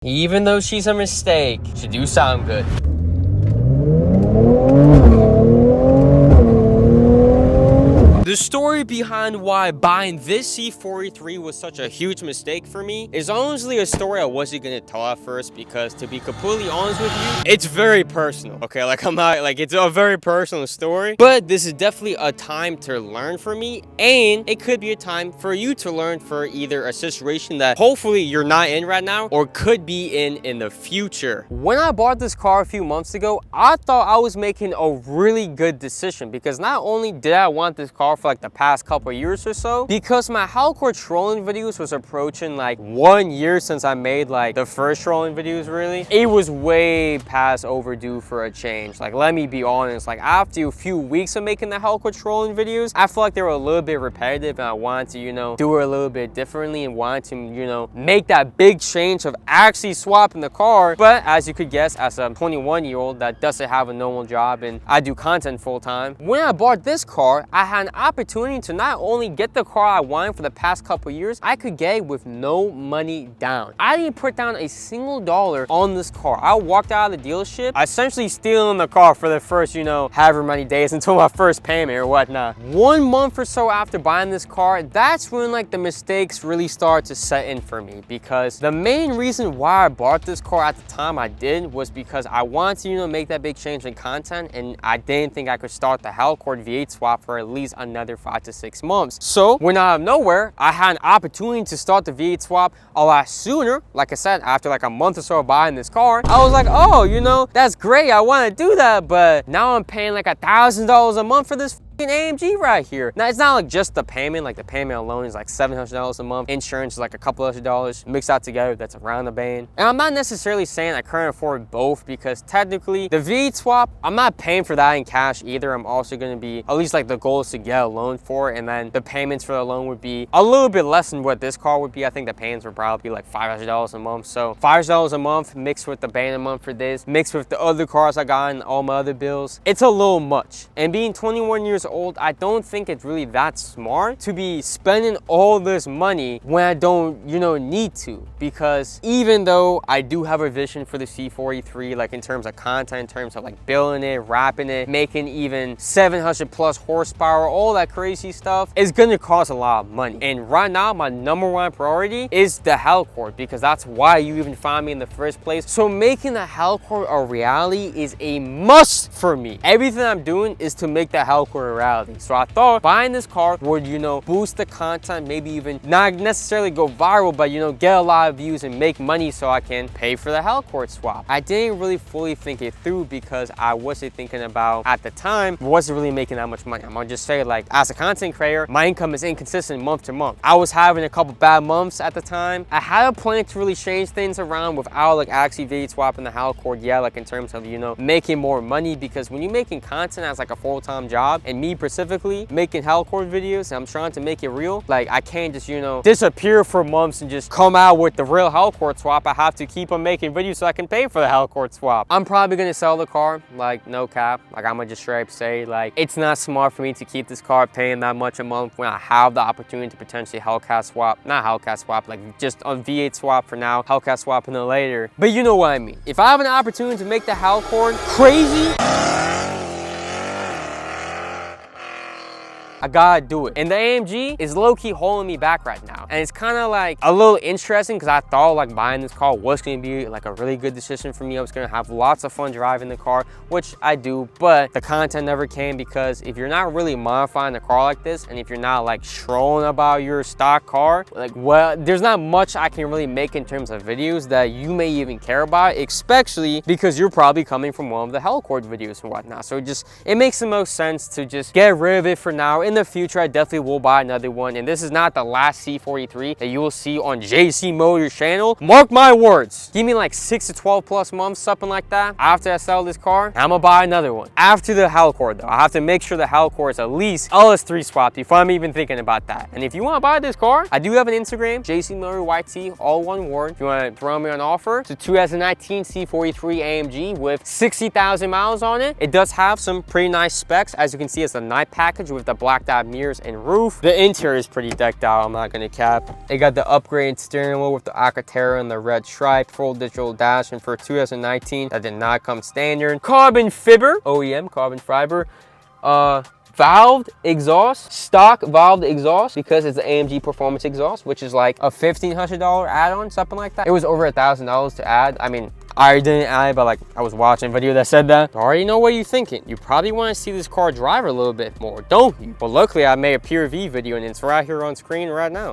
Even though she's a mistake, she do sound good. The story behind why buying this C43 was such a huge mistake for me is honestly a story I wasn't gonna tell at first, because to be completely honest with you, it's very personal. Okay, like I'm not like, it's a very personal story, but this is definitely a time to learn for me, and it could be a time for you to learn for either a situation that hopefully you're not in right now or could be in the future. When I bought this car a few months ago, I thought I was making a really good decision, because not only did I want this car for like the past couple years or so, because my Hellcord trolling videos was approaching like 1 year since I made like the first trolling videos. Really, it was way past overdue for a change. Like, let me be honest, like after a few weeks of making the Hellcord trolling videos, I feel like they were a little bit repetitive, and I wanted to, you know, do it a little bit differently and wanted to, you know, make that big change of actually swapping the car. But as you could guess, as a 21-year-old that doesn't have a normal job and I do content full time, when I bought this car, I had an opportunity to not only get the car I wanted for the past couple years, I could get it with no money down. I didn't put down a single dollar on this car. I walked out of the dealership essentially stealing the car for the first, you know, however many days until my first payment or whatnot. 1 month or so after buying this car, that's when like the mistakes really started to set in for me, because the main reason why I bought this car at the time I did was because I wanted to, you know, make that big change in content, and I didn't think I could start the Hellcord V8 swap for at least another 5 to 6 months. So when out of nowhere, I had an opportunity to start the V8 swap a lot sooner. Like I said, after like a month or so of buying this car, I was like, oh, you know, that's great, I want to do that, but now I'm paying like $1,000 a month for this AMG right here. Now, it's not like just the payment. Like the payment alone is like $700 a month. Insurance is like a couple of $100 mixed out together. That's around the band. And I'm not necessarily saying I couldn't afford both, because technically the V8 swap, I'm not paying for that in cash either. I'm also going to be, at least like the goal is to get a loan for it, and then the payments for the loan would be a little bit less than what this car would be. I think the payments would probably be like $500 a month. So $500 a month mixed with the band a month for this, mixed with the other cars I got and all my other bills, it's a little much. And being 21 years old, I don't think it's really that smart to be spending all this money when I don't, you know, need to. Because even though I do have a vision for the C43, like in terms of content, in terms of like building it, wrapping it, making even 700 plus horsepower, all that crazy stuff, is gonna cost a lot of money. And right now, my #1 priority is the Hellcord, because that's why you even found me in the first place. So making the Hellcord a reality is a must for me. Everything I'm doing is to make the Hellcord a reality. So I thought buying this car would, you know, boost the content, maybe even not necessarily go viral, but, you know, get a lot of views and make money so I can pay for the Hellcord swap. I didn't really fully think it through, because I wasn't thinking about, at the time, wasn't really making that much money. I'm gonna just say, like, as a content creator, my income is inconsistent month to month. I was having a couple bad months at the time. I had a plan to really change things around without like actually V8 swapping the Hellcord, yeah, like in terms of, you know, making more money, because when you're making content as like a full-time job, and me specifically making Hellcord videos, and I'm trying to make it real, like I can't just, you know, disappear for months and just come out with the real Hellcord swap. I have to keep on making videos so I can pay for the Hellcord swap. I'm probably gonna sell the car, like no cap. Like I'm gonna just straight up say, like, it's not smart for me to keep this car paying that much a month when I have the opportunity to potentially Hellcat swap, not Hellcat swap, like just a V8 swap for now, Hellcat swap in the later. But you know what I mean. If I have an opportunity to make the Hellcord crazy, I gotta do it. And the AMG is low-key holding me back right now. And it's kind of like a little interesting, because I thought like buying this car was gonna be like a really good decision for me. I was gonna have lots of fun driving the car, which I do, but the content never came, because if you're not really modifying the car like this, and if you're not like trolling about your stock car, like, well, there's not much I can really make in terms of videos that you may even care about, especially because you're probably coming from one of the Hellcord videos and whatnot. So it makes the most sense to just get rid of it for now. In the future, I definitely will buy another one, and this is not the last C43 that you will see on JC Motors channel. Mark my words. Give me like 6 to 12 plus months, something like that, after I sell this car, I'm gonna buy another one. After the Hellcord though, I have to make sure the Hellcord is at least LS3 swapped before I'm even thinking about that. And if you want to buy this car, I do have an Instagram, jcmotorbiz, all one word. If you want to throw me an offer, it's a 2019 C43 AMG with 60,000 miles on it. It does have some pretty nice specs. As you can see, it's a night package with the black blacked out mirrors and roof. The interior is pretty decked out, I'm not gonna cap. They got the upgraded steering wheel with the Alcantara and the red stripe, full digital dash, and for 2019, that did not come standard. Carbon fiber, OEM, carbon fiber. Valved exhaust, stock valved exhaust, because it's the AMG performance exhaust, which is like a $1,500 add-on, something like that. It was over $1,000 to add. I mean, I didn't add, but like I was watching a video that said that. I already know what you're thinking. You probably want to see this car drive a little bit more, don't you? But luckily I made a PRV video and it's right here on screen right now.